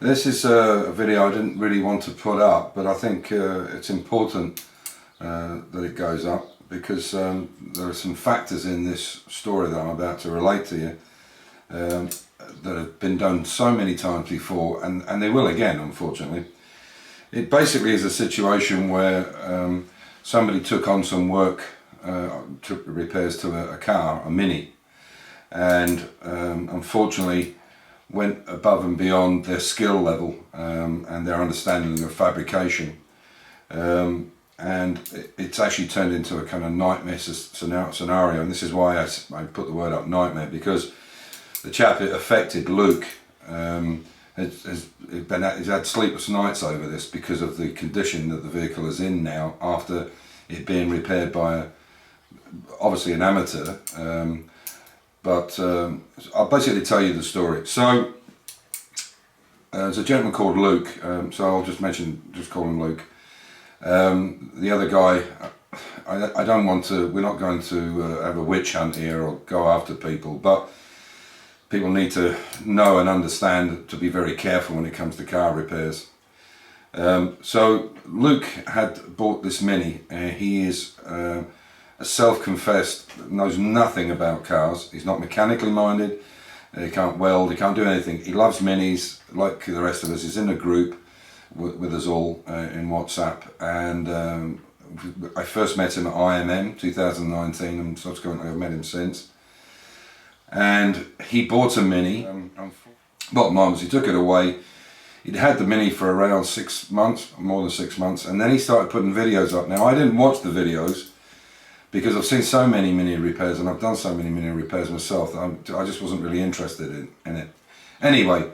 This is a video I didn't really want to put up, but I think it's important that it goes up because there are some factors in this story that I'm about to relate to you that have been done so many times before, and they will again, unfortunately. It basically is a situation where somebody took on some work, took repairs to a car, a Mini, and unfortunately went above and beyond their skill level and their understanding of fabrication, and it's actually turned into a kind of nightmare scenario. And this is why I put the word up, nightmare, because the chap it affected, Luke, has had sleepless nights over this because of the condition that the vehicle is in now after it being repaired by obviously an amateur. But I'll basically tell you the story. So there's a gentleman called Luke, so I'll just call him Luke. The other guy, I don't want to, we're not going to have a witch hunt here or go after people, but people need to know and understand to be very careful when it comes to car repairs. So Luke had bought this Mini, and he is a self-confessed, knows nothing about cars. He's not mechanically minded, he can't weld, he can't do anything. He loves Minis like the rest of us. He's in a group with us all in WhatsApp, and I first met him at IMM 2019, and subsequently I've met him since. And he bought a Mini. Bottom line was he took it away. He'd had the Mini for around 6 months, more than 6 months, and then he started putting videos up. Now I didn't watch the videos because I've seen so many Mini repairs and I've done so many Mini repairs myself that I just wasn't really interested in it. Anyway,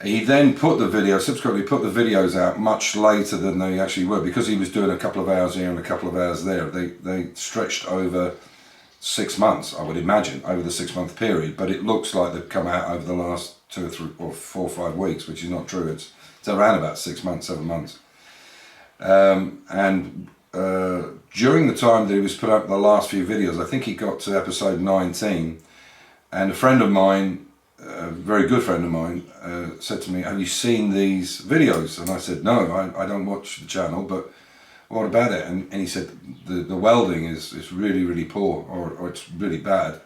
he then subsequently put the videos out much later than they actually were, because he was doing a couple of hours here and a couple of hours there. They stretched over 6 months, I would imagine, over the 6 month period, but it looks like they've come out over the last 2 or 3 or 4 or 5 weeks, which is not true. It's around about 6 months, 7 months. During the time that he was put up the last few videos, I think he got to episode 19, and a friend of mine, a very good friend of mine, said to me, "Have you seen these videos?" And I said, "No, I don't watch the channel, but what about it?" And he said the welding is really, really poor, or it's really bad.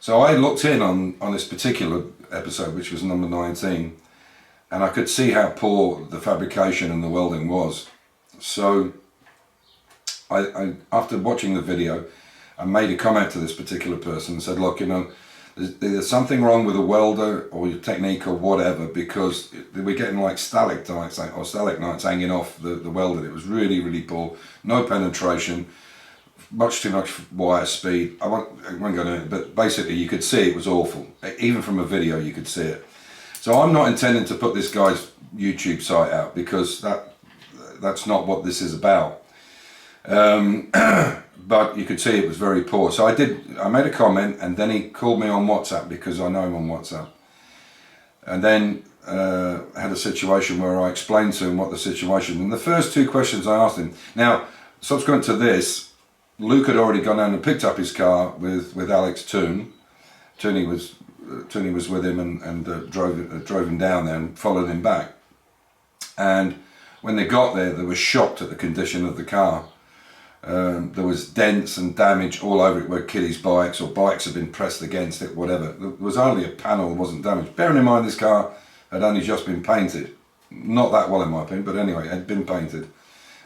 So I looked in on this particular episode, which was number 19, and I could see how poor the fabrication and the welding was. So I after watching the video, I made a comment to this particular person and said, "Look, you know, there's something wrong with the welder or your technique or whatever, because we're getting like stalactites or stalagmites hanging off the welding. It was really, really poor, no penetration, much too much wire speed." I won't go into it, but basically you could see it was awful. Even from a video you could see it. So I'm not intending to put this guy's YouTube site out, because that's not what this is about. But you could see it was very poor. So I made a comment, and then he called me on WhatsApp, because I know him on WhatsApp. And then had a situation where I explained to him what the situation, and the first 2 questions I asked him. Now, subsequent to this, Luke had already gone down and picked up his car with Alex Toon. Tooney was with him and drove him down there and followed him back. And when they got there, they were shocked at the condition of the car. There was dents and damage all over it where kiddies' bikes or bikes had been pressed against it, whatever. There was only a panel that wasn't damaged. Bearing in mind this car had only just been painted. Not that well in my opinion, but anyway, it had been painted.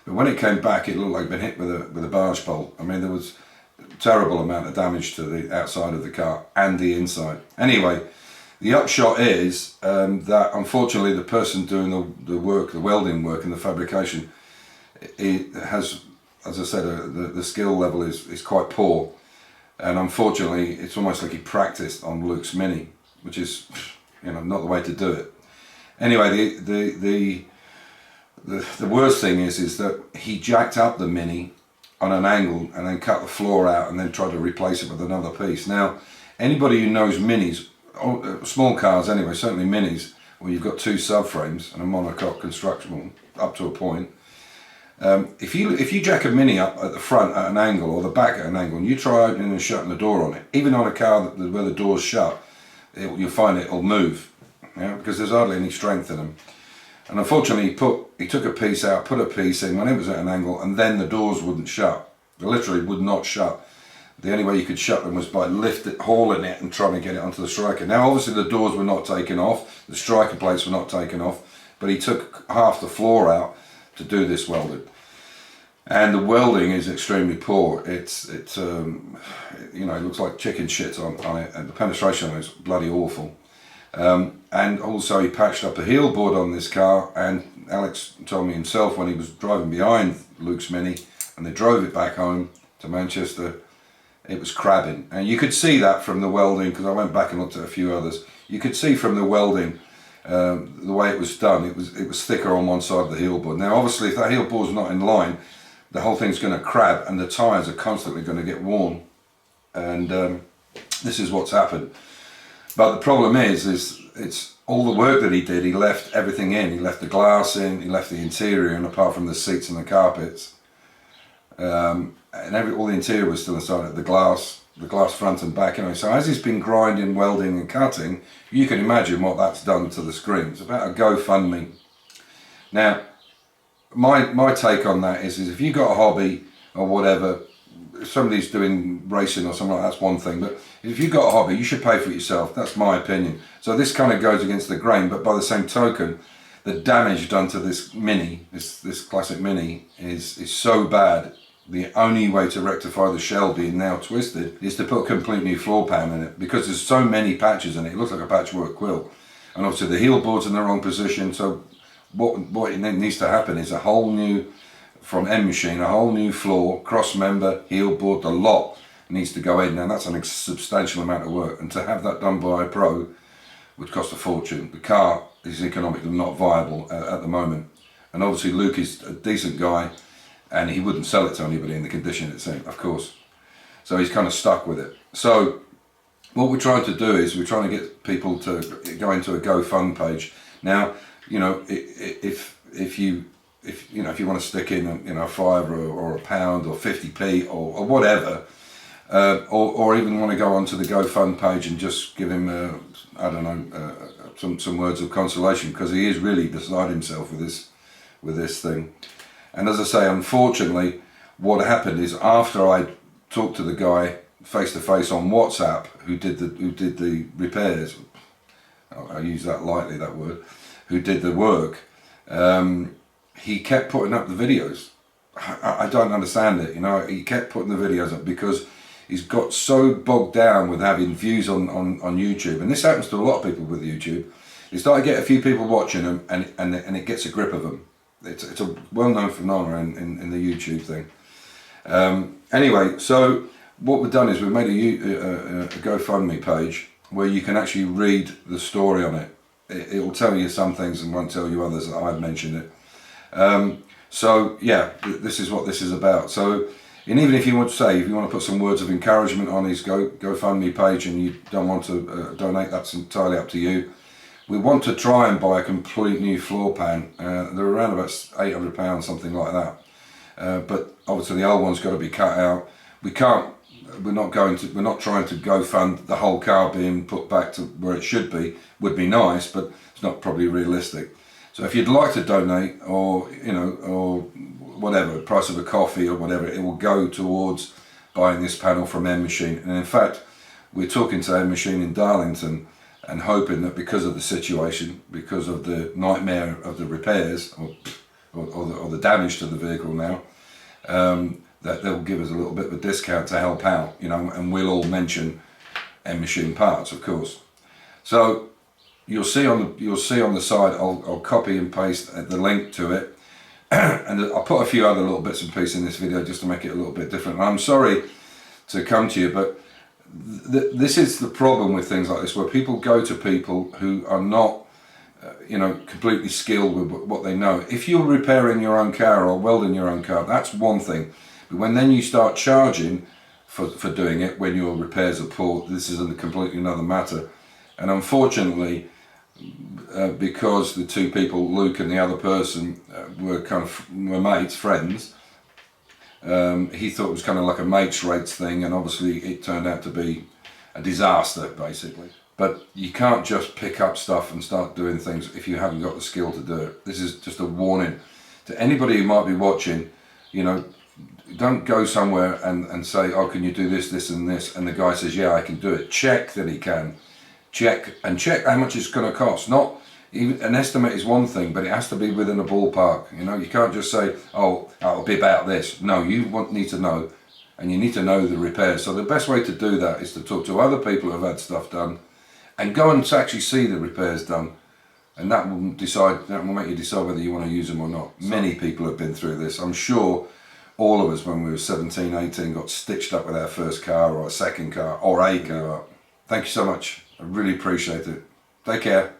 But when it came back, it looked like it'd been hit with a barge pole. I mean, there was a terrible amount of damage to the outside of the car and the inside. Anyway, the upshot is that unfortunately the person doing the work, the welding work and the fabrication, it has, as I said, the skill level is quite poor, and unfortunately it's almost like he practiced on Luke's Mini, which is, you know, not the way to do it. Anyway, the worst thing is that he jacked up the Mini on an angle and then cut the floor out and then tried to replace it with another piece. Now, anybody who knows Minis, small cars anyway, certainly Minis, where you've got 2 subframes and a monocoque construction up to a point, if you jack a Mini up at the front at an angle or the back at an angle, and you try opening and shutting the door on it, even on a car where the door's shut, you'll find it'll move. yeah, because there's hardly any strength in them. And unfortunately he took a piece out, put a piece in when it was at an angle, and then the doors wouldn't shut. They literally would not shut. The only way you could shut them was by hauling it and trying to get it onto the striker. Now obviously the doors were not taken off, the striker plates were not taken off, but he took half the floor out to do this welding. And the welding is extremely poor. You know, it looks like chicken shit on it, and the penetration on it is bloody awful. And also he patched up the heel board on this car, and Alex told me himself when he was driving behind Luke's Mini and they drove it back home to Manchester, it was crabbing. And you could see that from the welding, because I went back and looked at a few others. You could see from the welding the way it was done, it was thicker on one side of the heel board. Now obviously if that heel board's not in line, the whole thing's going to crab and the tyres are constantly going to get worn. And this is what's happened. But the problem is it's all the work that he did, he left everything in. He left the glass in, he left the interior in, apart from the seats and the carpets. And all the interior was still inside, the glass front and back. Anyway, so as he's been grinding, welding and cutting, you can imagine what that's done to the screen. It's about a GoFundMe. Now, my take on that is if you've got a hobby or whatever, if somebody's doing racing or something like that, that's one thing, but if you've got a hobby, you should pay for it yourself. That's my opinion. So this kind of goes against the grain, but by the same token, the damage done to this Mini, this classic Mini, is so bad. The only way to rectify the shell being now twisted is to put a complete new floor pan in it, because there's so many patches in it. It looks like a patchwork quilt, and obviously the heel board's in the wrong position. So what needs to happen is a whole new, from end machine, a whole new floor, cross member, heel board, the lot needs to go in. Now that's a substantial amount of work, and to have that done by a pro would cost a fortune. The car is economically not viable at the moment, and obviously Luke is a decent guy, and he wouldn't sell it to anybody in the condition it's in, of course. So he's kind of stuck with it. So what we're trying to do is we're trying to get people to go into a GoFundMe page. Now, you know, if you want to stick in a £5 or £1 or 50p or whatever, or even want to go onto the GoFundMe page and just give him I don't know, some words of consolation, because he is really beside himself with this thing. And as I say, unfortunately, what happened is after I talked to the guy face to face on WhatsApp who did the repairs, I use that lightly, that word, who did the work, he kept putting up the videos. I don't understand it, you know. He kept putting the videos up because he's got so bogged down with having views on YouTube, and this happens to a lot of people with YouTube. You start to get a few people watching them, and it gets a grip of them. It's a well-known phenomenon in the YouTube thing. Anyway, so what we've done is we've made a GoFundMe page where you can actually read the story on it. It will tell you some things and won't tell you others that I've mentioned it. So yeah, this is what this is about. So, and even if you want to put some words of encouragement on his GoFundMe page and you don't want to donate, that's entirely up to you. We want to try and buy a complete new floor pan. They're around about £800, something like that. But obviously the old one's got to be cut out. We're not trying to go fund the whole car being put back to where it should be. Would be nice, but it's not probably realistic. So if you'd like to donate, or or whatever, the price of a coffee or whatever, it will go towards buying this panel from M Machine. And in fact, we're talking to M Machine in Darlington and hoping that because of the situation, because of the nightmare of the repairs or the damage to the vehicle now, that they'll give us a little bit of a discount to help out, and we'll all mention M Machine parts, of course. So you'll see on the side, I'll copy and paste the link to it, and I'll put a few other little bits and pieces in this video just to make it a little bit different. And I'm sorry to come to you, but this is the problem with things like this, where people go to people who are not completely skilled with what they know. If you're repairing your own car or welding your own car, that's one thing, but when then you start charging for doing it when your repairs are poor, this is a completely another matter. And unfortunately, because the two people, Luke and the other person, were mates, friends, he thought it was kind of like a mates rates thing, and obviously it turned out to be a disaster, basically. But you can't just pick up stuff and start doing things if you haven't got the skill to do it. This is just a warning to anybody who might be watching. You know, don't go somewhere and say, oh, can you do this, this and this? And the guy says, yeah, I can do it. Check that he can. Check how much it's going to cost. Not even an estimate is one thing, but it has to be within a ballpark. You know, you can't just say, oh, it'll be about this. No, you need to know, and you need to know the repairs. So the best way to do that is to talk to other people who have had stuff done, and go and actually see the repairs done, and that will make you decide whether you want to use them or not. Many people have been through this. I'm sure all of us when we were 17, 18 got stitched up with our first car or a second car or a car. Thank you so much. I really appreciate it. Take care.